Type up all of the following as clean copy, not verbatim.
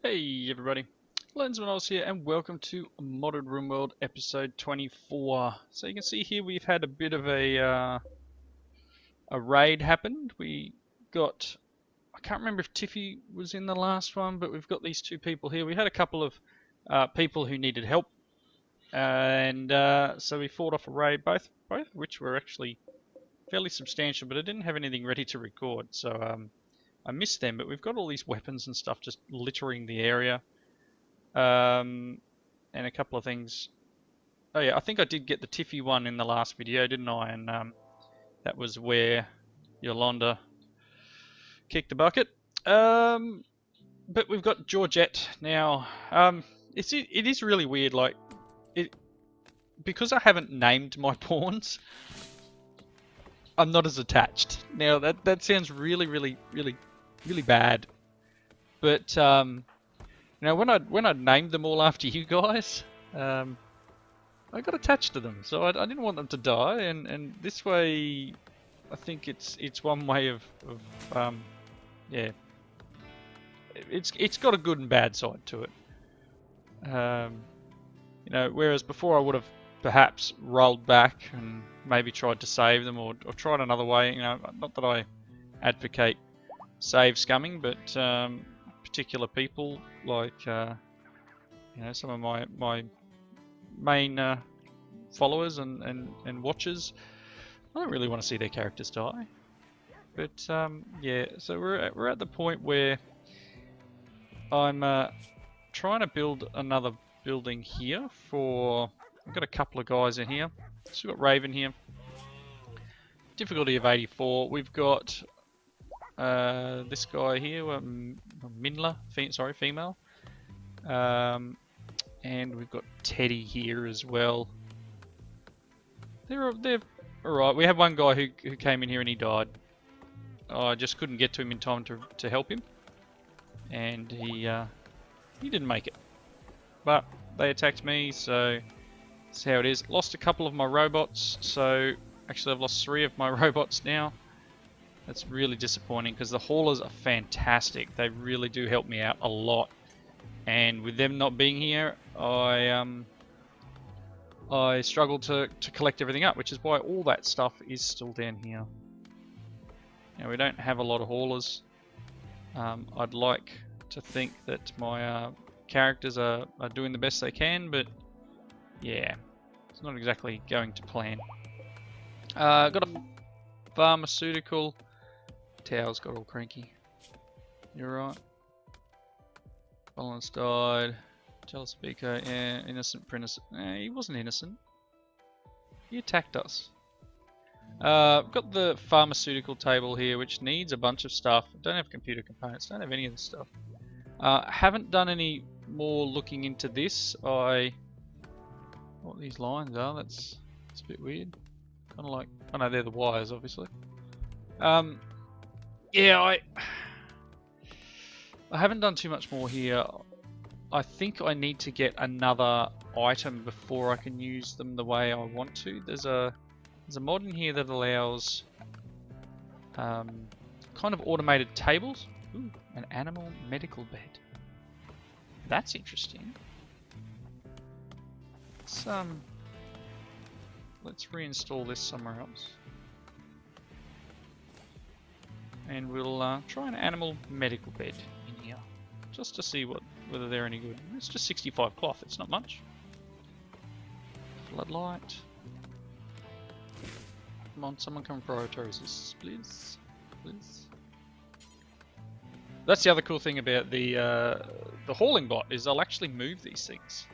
Hey everybody, Lensman here and welcome to Modded Rimworld episode 24. So you can see here we've had a bit of a raid happened. We got, I can't remember if Tiffy was in the last one, but we've got these two people here. We had a couple of people who needed help, and so we fought off a raid, both of which were actually fairly substantial, but I didn't have anything ready to record, so I missed them. But we've got all these weapons and stuff just littering the area. And a couple of things. Oh yeah, I think I did get the Tiffy one in the last video, didn't I? And that was where Yolanda kicked the bucket. But we've got Georgette now. It is really weird, like it because I haven't named my pawns. I'm not as attached. Now that sounds really bad. But when I named them all after you guys, I got attached to them, so I didn't want them to die, and this way, I think it's one way of yeah, it's got a good and bad side to it. Whereas before I would have perhaps rolled back and maybe tried to save them or tried another way. Not that I advocate save scumming, but particular people like some of my main followers and watchers, I don't really want to see their characters die. But yeah, so we're at the point where I'm trying to build another building here for. I've got a couple of guys in here. So we've got Raven here. Difficulty of 84. We've got this guy here, Minla, female. And we've got Teddy here as well. They're alright. We had one guy who came in here and he died. I just couldn't get to him in time to help him, and he didn't make it. But they attacked me, so that's how it is. Lost a couple of my robots, so actually I've lost 3 of my robots now. That's really disappointing because the haulers are fantastic. They really do help me out a lot. And with them not being here, I struggled to collect everything up, which is why all that stuff is still down here. Now we don't have a lot of haulers. I'd like to think that my characters are doing the best they can, but yeah, it's not exactly going to plan. Got a pharmaceutical. Towel's got all cranky. You're right. Balance died. Jealous speaker, yeah, innocent apprentice. He wasn't innocent. He attacked us. I've got the pharmaceutical table here, which needs a bunch of stuff. Don't have computer components, don't have any of this stuff. Haven't done any more looking into this. What these lines are, that's a bit weird. Kind of like, oh no, they're the wires, obviously. Yeah, I haven't done too much more here. I think I need to get another item before I can use them the way I want to. There's a mod in here that allows kind of automated tables. Ooh, an animal medical bed. That's interesting. Let's reinstall this somewhere else. And we'll try an animal medical bed in here, just to see whether they're any good. It's just 65 cloth, it's not much. Floodlight. Come on, someone come prioritize this, please. Please. That's the other cool thing about the hauling bot, is I'll actually move these things.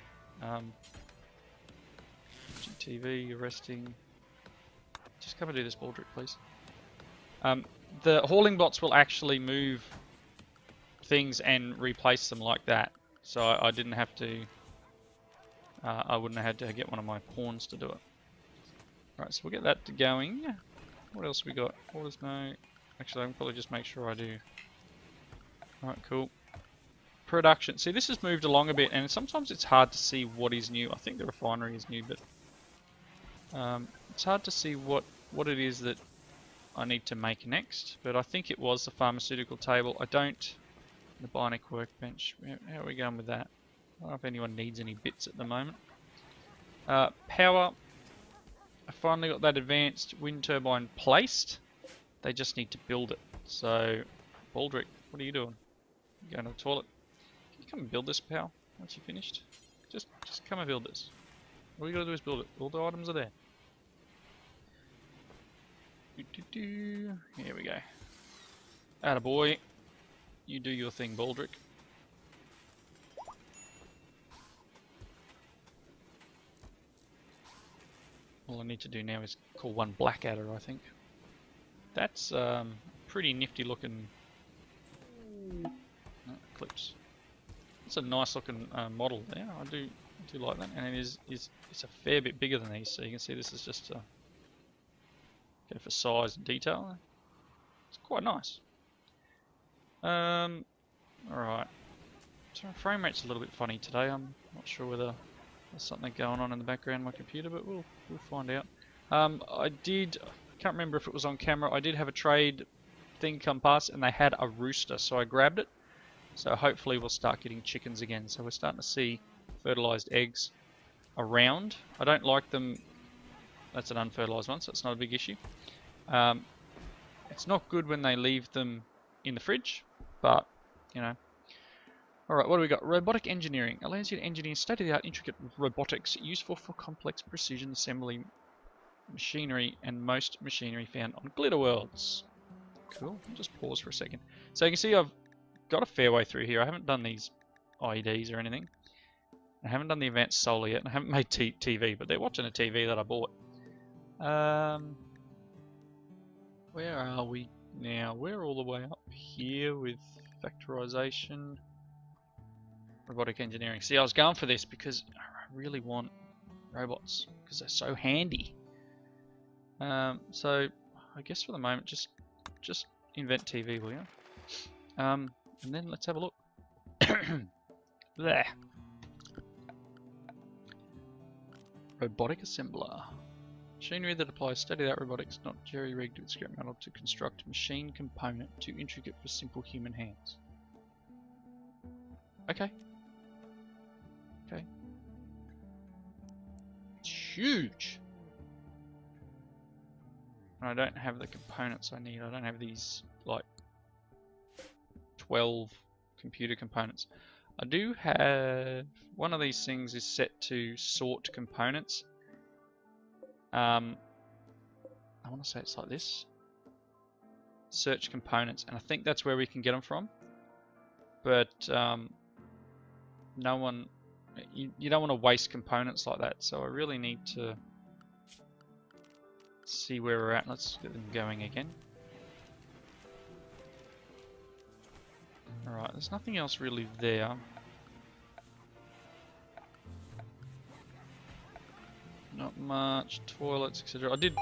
GTV, arresting. Just come and do this ball drip, please. The hauling bots will actually move things and replace them like that, so I didn't have to. I wouldn't have had to get one of my pawns to do it. Right, so we'll get that going. What else we got? Orders, no. Actually, I can probably just make sure I do. Alright, cool. Production. See, this has moved along a bit, and sometimes it's hard to see what is new. I think the refinery is new, but it's hard to see what it is that I need to make next. But I think it was the pharmaceutical table. I don't The bionic workbench. How are we going with that? I don't know if anyone needs any bits at the moment. Power. I finally got that advanced wind turbine placed. They just need to build it. So, Baldric, what are you doing? You going to the toilet? Can you come and build this, pal? Once you're finished, just come and build this. All you gotta do is build it. All the items are there. Here we go. Attaboy. You do your thing, Baldric. All I need to do now is call one Blackadder, I think. That's pretty nifty looking. Eclipse. It's a nice looking model there. I do like that, and it is it's a fair bit bigger than these. So you can see this is just go for size and detail. It's quite nice. All right. So frame rate's a little bit funny today. I'm not sure whether there's something going on in the background of my computer, but we'll find out. I can't remember if it was on camera. I did have a trade thing come past, and they had a rooster, so I grabbed it. So hopefully we'll start getting chickens again. So we're starting to see fertilized eggs around. I don't like them. That's an unfertilized one, so it's not a big issue. It's not good when they leave them in the fridge, but you know. Alright, what do we got? Robotic Engineering allows you to engineer state-of-the-art intricate robotics useful for complex precision assembly machinery and most machinery found on glitter worlds. Cool. I'll just pause for a second. So you can see I've got a fair way through here. I haven't done these IEDs or anything. I haven't done the advanced solar yet, and I haven't made TV, but they're watching a TV that I bought. Where are we now? We're all the way up here with factorization. Robotic engineering. See, I was going for this because I really want robots because they're so handy. So I guess for the moment, just invent TV, will you? And then let's have a look. There. Robotic assembler. Machinery that applies state-of-the-art robotics, not jerry-rigged with scrap metal, to construct machine component too intricate for simple human hands. Okay. Okay. It's huge. I don't have the components I need. I don't have these like 12 computer components. I do have one of these things is set to sort components. I want to say it's like this. Search components, and I think that's where we can get them from. But no one, you don't want to waste components like that. So I really need to see where we're at. Let's get them going again. Alright, there's nothing else really there. Not much. Toilets, etc. I did...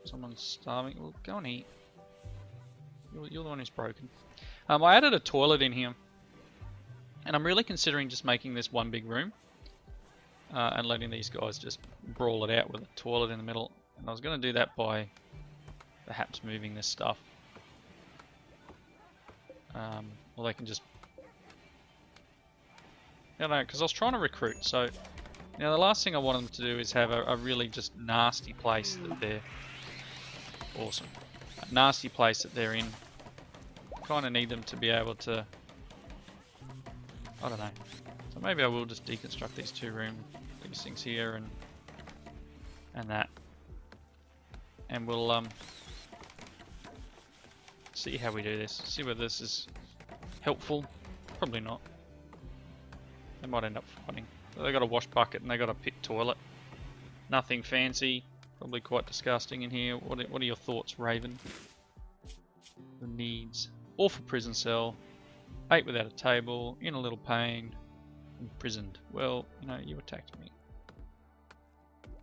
Someone's starving. Well, go and eat. You're the one who's broken. I added a toilet in here. And I'm really considering just making this one big room. And letting these guys just brawl it out with a toilet in the middle. And I was going to do that by perhaps moving this stuff. Or they can just... I don't know, because I was trying to recruit, so... Now the last thing I want them to do is have a really just nasty place that they're... Awesome. A nasty place that they're in. Kind of need them to be able to... I don't know. So maybe I will just deconstruct these these things here and that. And we'll see how we do this. See whether this is helpful. Probably not. They might end up fighting. They got a wash bucket and they got a pit toilet. Nothing fancy. Probably quite disgusting in here. What are your thoughts, Raven? The needs. Awful prison cell. 8 without a table. In a little pain. Imprisoned. Well, you know, you attacked me.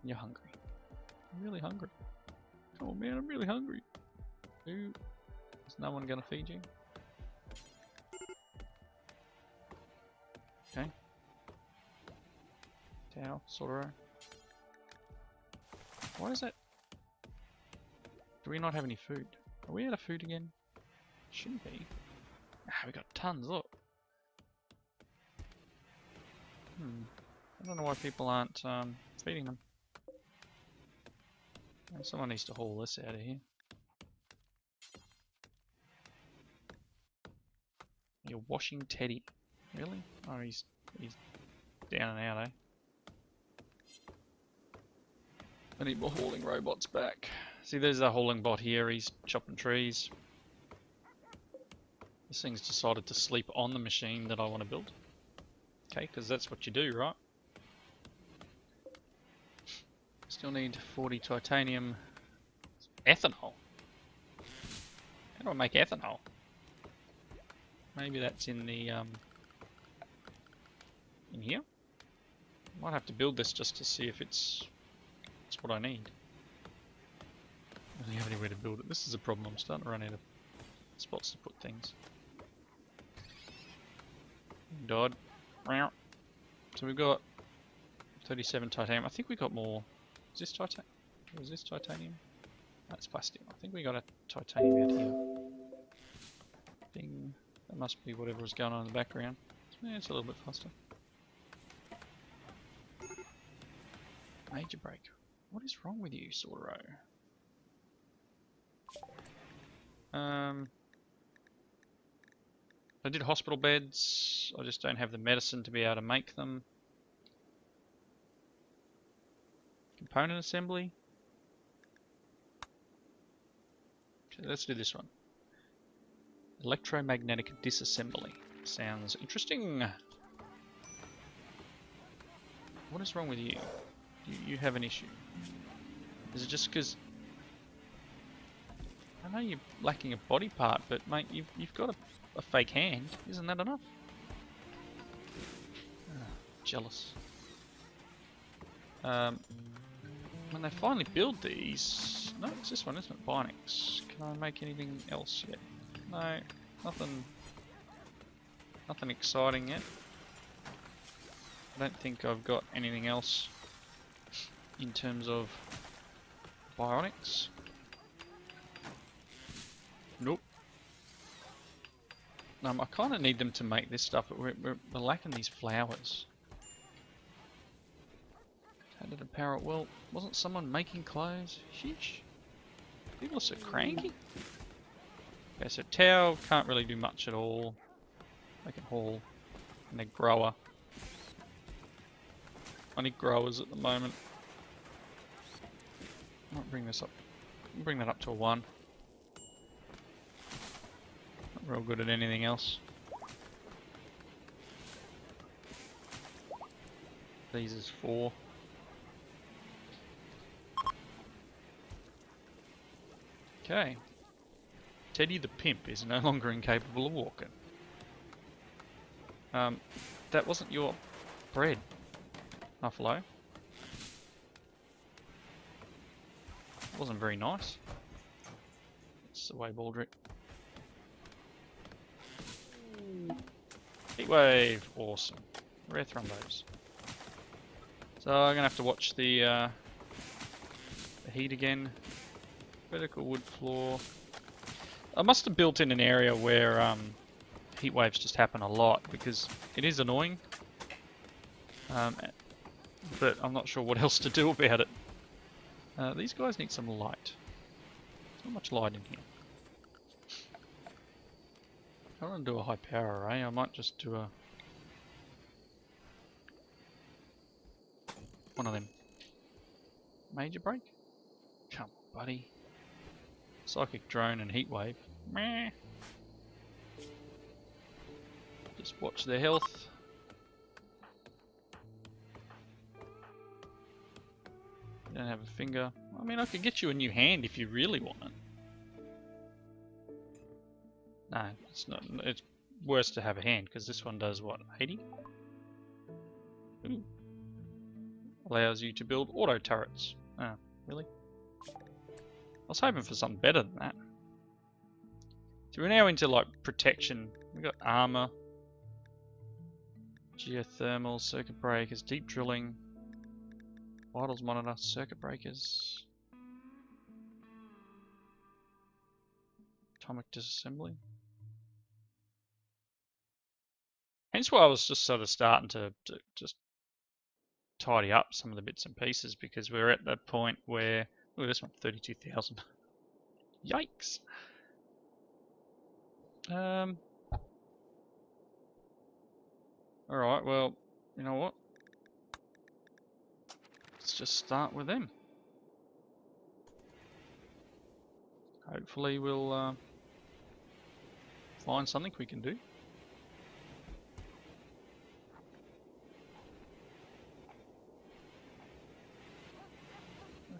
You're hungry. I'm really hungry. Come on, man, I'm really hungry. Dude, is no one gonna feed you? Okay. Towel, Sorrow. Why is that? Do we not have any food? Are we out of food again? Shouldn't be. Ah, we got tons, look. I don't know why people aren't feeding them. Someone needs to haul this out of here. You're washing Teddy. Really? Oh, he's down and out, eh? I need more hauling robots back. See, there's a hauling bot here. He's chopping trees. This thing's decided to sleep on the machine that I want to build. Okay, because that's what you do, right? Still need 40 titanium. Ethanol? How do I make ethanol? Maybe that's in the in here. Might have to build this just to see if it's what I need. I don't have anywhere to build it. This is a problem. I'm starting to run out of spots to put things. Died. So we've got 37 titanium. I think we got more. Is this titanium? Was this titanium? That's plastic. I think we got a titanium out here. Ding. That must be whatever was going on in the background. Yeah, it's a little bit faster. Major break. What is wrong with you, Sordero? I did hospital beds. I just don't have the medicine to be able to make them. Component assembly. Okay, let's do this one. Electromagnetic disassembly. Sounds interesting. What is wrong with you? You have an issue. Is it just because... I know you're lacking a body part, but mate, you've got a fake hand. Isn't that enough? Jealous. When they finally build these... No, it's this one, isn't it? Bionics. Can I make anything else yet? No, nothing exciting yet. I don't think I've got anything else in terms of bionics. Nope. I kind of need them to make this stuff, but we're lacking these flowers. How did it power it? Well, wasn't someone making clothes? Sheesh. People are so cranky. Okay, so Tau can't really do much at all. They can haul. And they're grower. I need growers at the moment. I might bring this up. I'll bring that up to a 1. Not real good at anything else. These is 4. Okay. Teddy the pimp is no longer incapable of walking. That wasn't your bread, Buffalo. Wasn't very nice. That's the way, Baldrick. Heatwave, awesome. Rare thrombos. So I'm gonna have to watch the heat again. Vertical wood floor. I must have built in an area where heat waves just happen a lot because it is annoying. But I'm not sure what else to do about it. These guys need some light. There's not much light in here. I don't want to do a high power array. I might just do one of them. Major break? Come on, buddy. Psychic drone and heatwave. Meh. Just watch their health. Don't have a finger. I mean, I could get you a new hand if you really want it. No, it's not. It's worse to have a hand because this one does what? 80? Ooh. Allows you to build auto turrets. Oh, really? I was hoping for something better than that. So we're now into like protection. We've got armor, geothermal, circuit breakers, deep drilling, vitals monitor, circuit breakers, atomic disassembly. Hence why I was just sort of starting to just tidy up some of the bits and pieces, because we're at the point where, look at this one, 32,000. Yikes. Alright, well, you know what? Let's just start with them. Hopefully we'll find something we can do.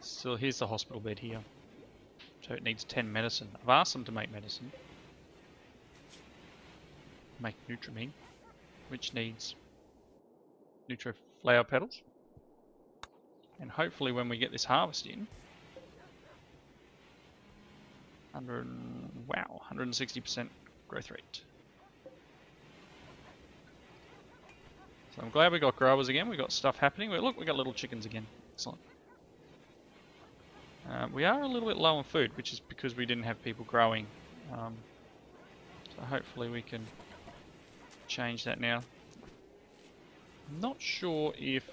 So here's the hospital bed here. So it needs 10 medicine. I've asked them to make medicine. Make Nutrimine, which needs Nutri flower petals. And hopefully when we get this harvest in, 160% growth rate. So I'm glad we got growers again. We got stuff happening. Look, we got little chickens again. Excellent. We are a little bit low on food, which is because we didn't have people growing. So hopefully we can change that now. I'm not sure if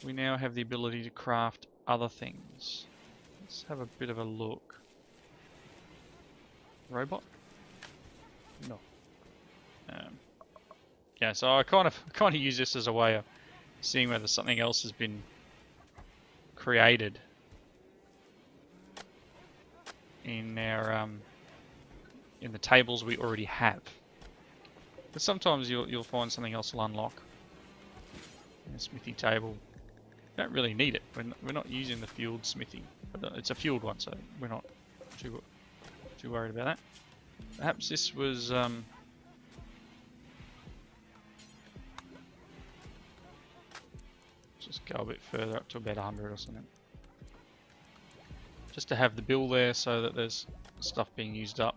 we now have the ability to craft other things. Let's have a bit of a look. Robot? No. Yeah, so I kind of use this as a way of seeing whether something else has been created in our in the tables we already have. But sometimes you'll find something else will unlock. A smithy table. Don't really need it. We're not using the fueled smithy, but it's a fueled one, so we're not too worried about that. Perhaps this was just go a bit further up to about 100 or something. Just to have the bill there so that there's stuff being used up.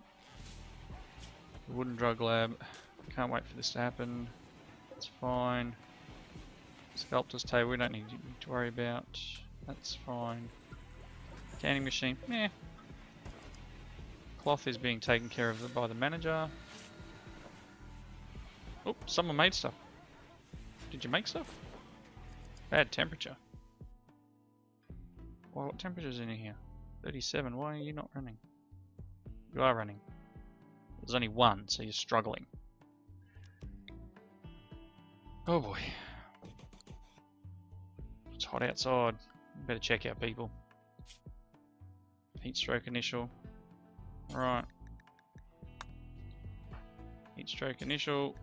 The wooden drug lab. Can't wait for this to happen. It's fine. Sculptor's table we don't need to worry about. That's fine. Canning machine. Meh. Cloth is being taken care of by the manager. Oh, someone made stuff. Did you make stuff? Bad temperature. Well, what temperature is in here? 37. Why are you not running? You are running. There's only one, so you're struggling. Oh boy. It's hot outside. Better check out people. Heat stroke initial. Alright. Heat stroke initial.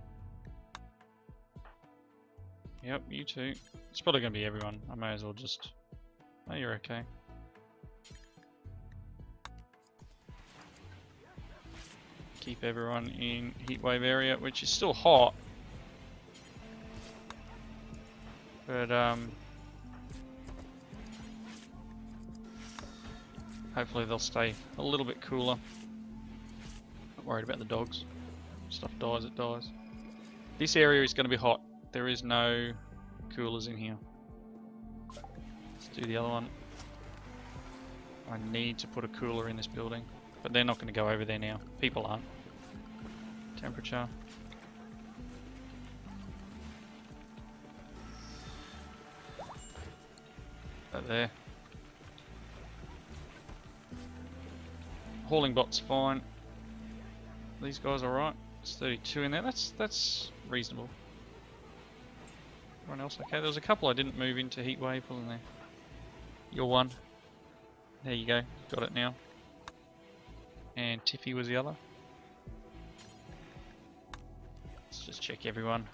Yep, you too. It's probably going to be everyone. I may as well just... Oh, you're okay. Keep everyone in heatwave area, which is still hot. But, hopefully they'll stay a little bit cooler. Not worried about the dogs. Stuff dies, it dies. This area is going to be hot. There is no coolers in here. Let's do the other one. I need to put a cooler in this building, but they're not going to go over there now. People aren't. Temperature. Right there. Hauling bot's fine. These guys are right. It's 32 in there. That's reasonable. Everyone else okay? There was a couple I didn't move into heatwave, wasn't there? You're one. There you go. Got it now. And Tiffy was the other. Let's just check everyone.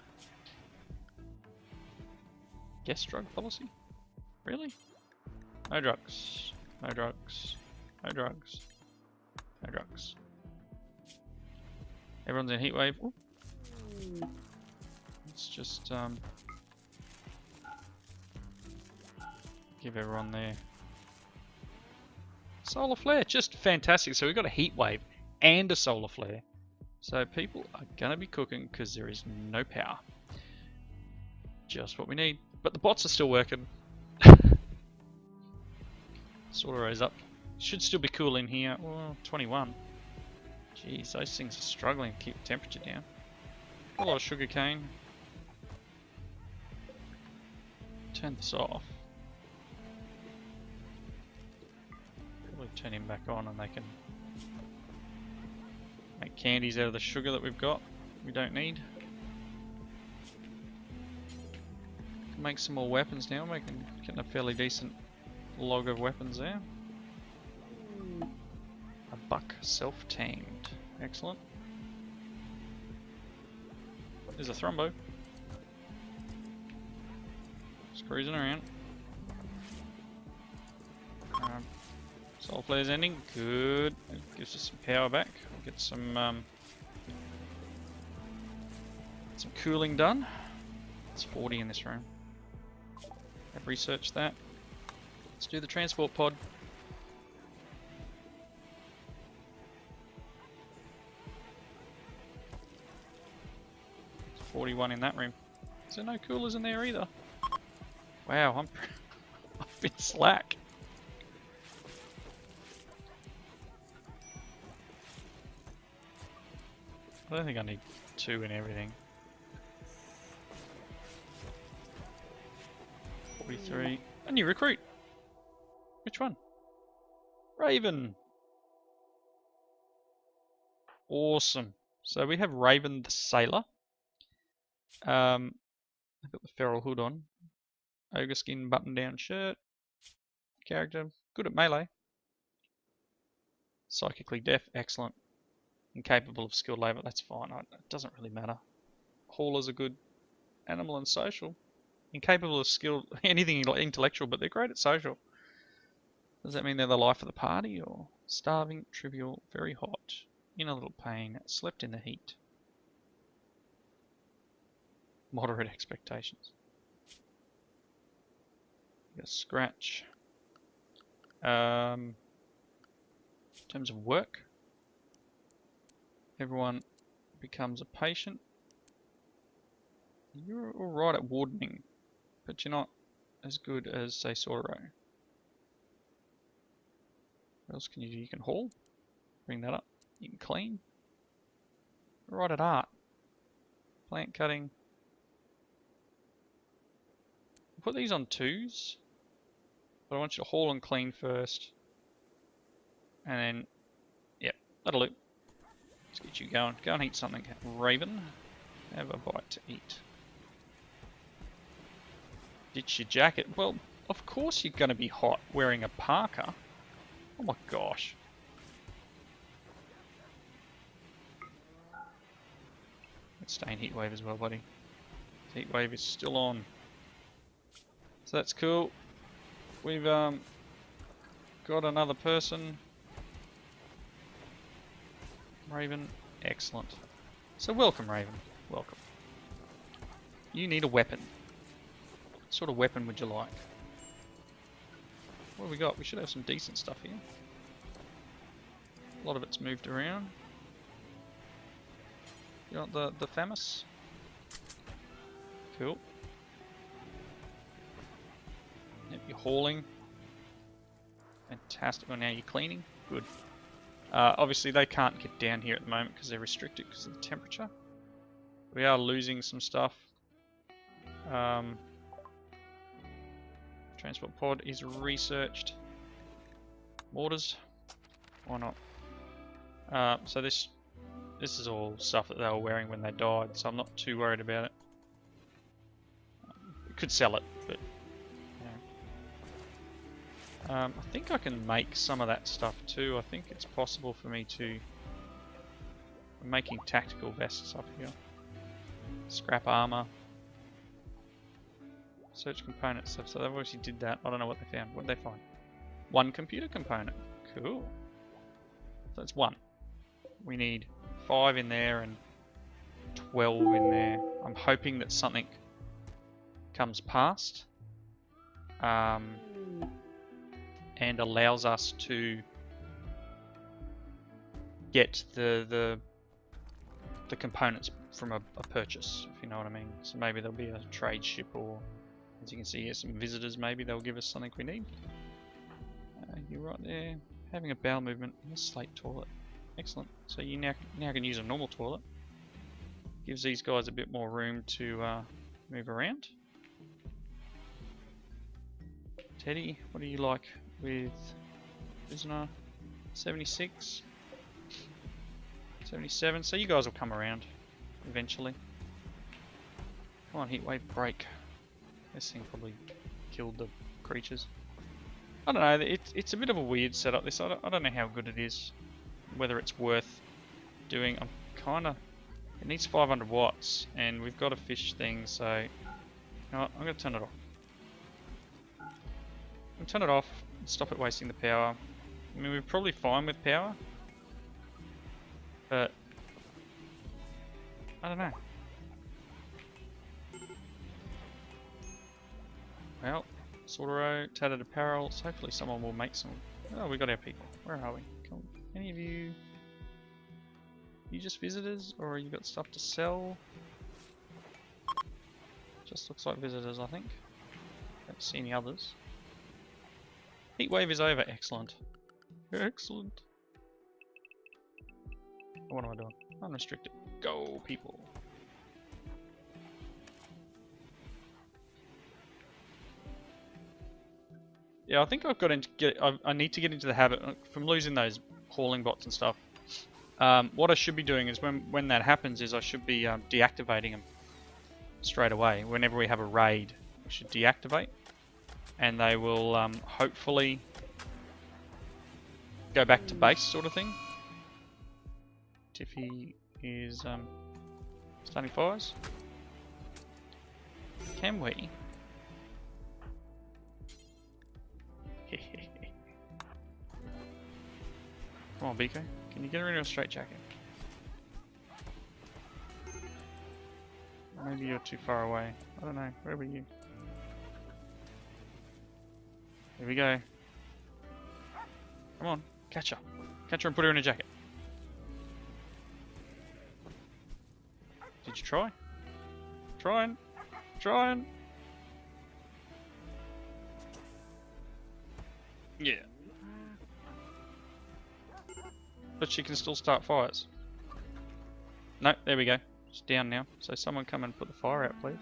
Guest drug policy? Really? No drugs. No drugs. No drugs. No drugs. Everyone's in heatwave. Ooh. Let's just give everyone their solar flare. Just fantastic. So we've got a heat wave and a solar flare. So people are gonna be cooking because there is no power. Just what we need. But the bots are still working. Sort of raise up. Should still be cool in here. Well, 21. Jeez, those things are struggling to keep the temperature down. A lot of sugar cane. Turn this off. Probably turn him back on and they can make candies out of the sugar that we've got. We don't need. Can make some more weapons now. Getting a fairly decent log of weapons there. A buck self-tamed. Excellent. There's a thrombo. Just cruising around. Solar flare's ending. Good. It gives us some power back. We'll get some cooling done. It's 40 in this room. I've researched that. Let's do the transport pod. It's 41 in that room. Is there no coolers in there either? Wow, I've been slack. I don't think I need 2 in everything. 43. A new recruit. Which one? Raven. Awesome. So we have Raven the Sailor. I've got the feral hood on. Ogre skin button down shirt. Character. Good at melee. Psychically deaf. Excellent. Incapable of skilled labour. That's fine. It doesn't really matter. Haulers are good. Animal and social. Incapable of skill, anything intellectual, but they're great at social. Does that mean they're the life of the party, or starving, trivial, very hot, in a little pain, slept in the heat? Moderate expectations. A scratch. In terms of work, everyone becomes a patient. You're alright at wardening, but you're not as good as, say, Soro. What else can you do? You can haul. Bring that up. You can clean. You're right at art. Plant cutting. Put these on 2s. But I want you to haul and clean first. And then, yep, that'll do. Let's get you going. Go and eat something, Raven. Have a bite to eat. Ditch your jacket. Well, of course you're going to be hot wearing a parka. Oh my gosh. Let's stay in heatwave as well, buddy. Heatwave is still on. So that's cool. We've got another person. Raven. Excellent. So welcome, Raven. Welcome. You need a weapon. What sort of weapon would you like? What have we got? We should have some decent stuff here. A lot of it's moved around. You want the Famus? Cool. Yep, you're hauling. Fantastic. Well, now you're cleaning. Good. Obviously they can't get down here at the moment because they're restricted because of the temperature. We are losing some stuff. Transport pod is researched. Mortars. Why not? So this is all stuff that they were wearing when they died, so I'm not too worried about it. We could sell it, but I think I can make some of that stuff too. I think it's possible for me to... I'm making tactical vests up here. Scrap armor. Search component stuff. So they've obviously did that. I don't know what they found. What did they find? 1 computer component. Cool. So that's 1. We need 5 in there and 12 in there. I'm hoping that something comes past. And allows us to get the components from a purchase, if you know what I mean. So maybe there'll be a trade ship, or as you can see here, some visitors. Maybe they'll give us something we need. You're right there, having a bowel movement in a slate toilet. Excellent. So you now can use a normal toilet. Gives these guys a bit more room to move around. Teddy, what do you like with prisoner? 76, 77. So you guys will come around eventually. Come on, heatwave, break. This thing probably killed the creatures. I don't know. It's a bit of a weird setup. This I don't know how good it is. Whether it's worth doing. I'm kind of. It needs 500 watts, and we've got a fish thing. So, you know what, I'm gonna turn it off. I'll turn it off and stop it wasting the power. I mean, we're probably fine with power, but I don't know. Well, Sortero, tattered apparel. So hopefully someone will make some. Oh, we got our people. Where are we? Come, any of you? You just visitors, or you got stuff to sell? Just looks like visitors, I think. Don't see any others. Heatwave is over. Excellent. Excellent. What am I doing? Unrestricted. Go, people. Yeah, I think I've got to I need to get into the habit from losing those hauling bots and stuff. What I should be doing is when that happens is I should be deactivating them straight away. Whenever we have a raid, we should deactivate, and they will hopefully go back to base, sort of thing. Tiffy is starting fires. Can we? Come on, Biko. Can you get her into a straight jacket? Maybe you're too far away. I don't know. Where were you? Here we go. Come on. Catch her. Catch her and put her in a jacket. Did you try? Trying. Trying. Yeah. But she can still start fires. No, there we go. It's down now. So someone come and put the fire out, please.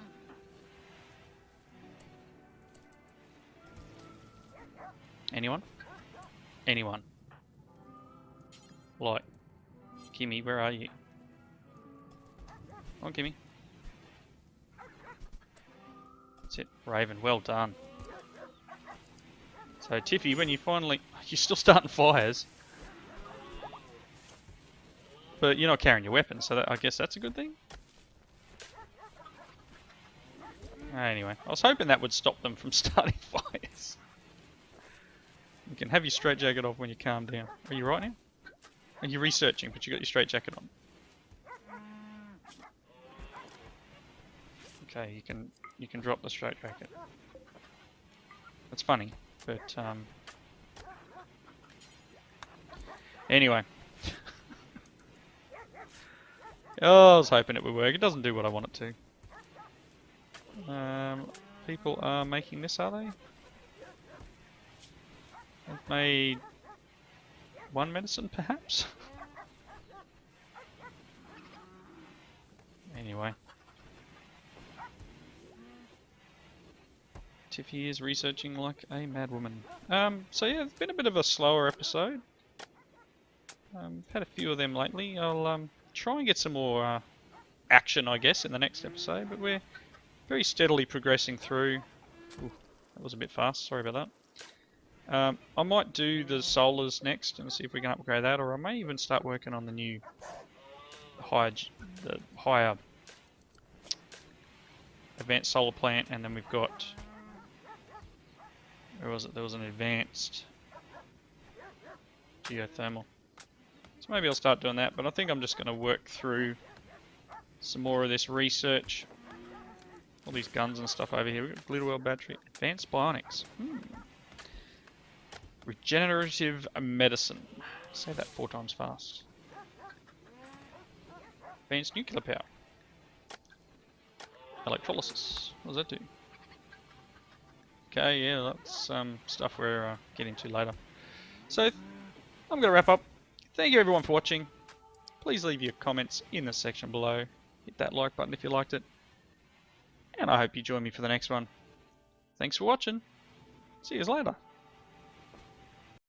Anyone? Anyone? Like, Kimmy, where are you? Come on, Kimmy. That's it. Raven, well done. So Tiffy, when you finally... You're still starting fires. But you're not carrying your weapon, so I guess that's a good thing. Anyway, I was hoping that would stop them from starting fires. You can have your straight jacket off when you calm down. Are you right now? Are you researching, but you got your straight jacket on? Okay, you can drop the straight jacket. That's funny, but anyway. Oh, I was hoping it would work. It doesn't do what I want it to. People are making this, are they? They've made one medicine, perhaps? Anyway. Tiffy is researching like a madwoman. So yeah, it's been a bit of a slower episode. Had a few of them lately. I'll try and get some more action, I guess, in the next episode, but we're very steadily progressing through. Ooh, that was a bit fast, sorry about that. I might do the solars next and see if we can upgrade that, or I may even start working on the new higher advanced solar plant, and then we've got, where was it? There was an advanced geothermal. So maybe I'll start doing that, but I think I'm just going to work through some more of this research. All these guns and stuff over here. We've got glitter well battery. Advanced bionics. Regenerative medicine. Say that 4 times fast. Advanced nuclear power. Electrolysis. What does that do? Okay, yeah, that's stuff we're getting to later. So, I'm going to wrap up. Thank you everyone for watching. Please leave your comments in the section below. Hit that like button if you liked it. And I hope you join me for the next one. Thanks for watching. See you later.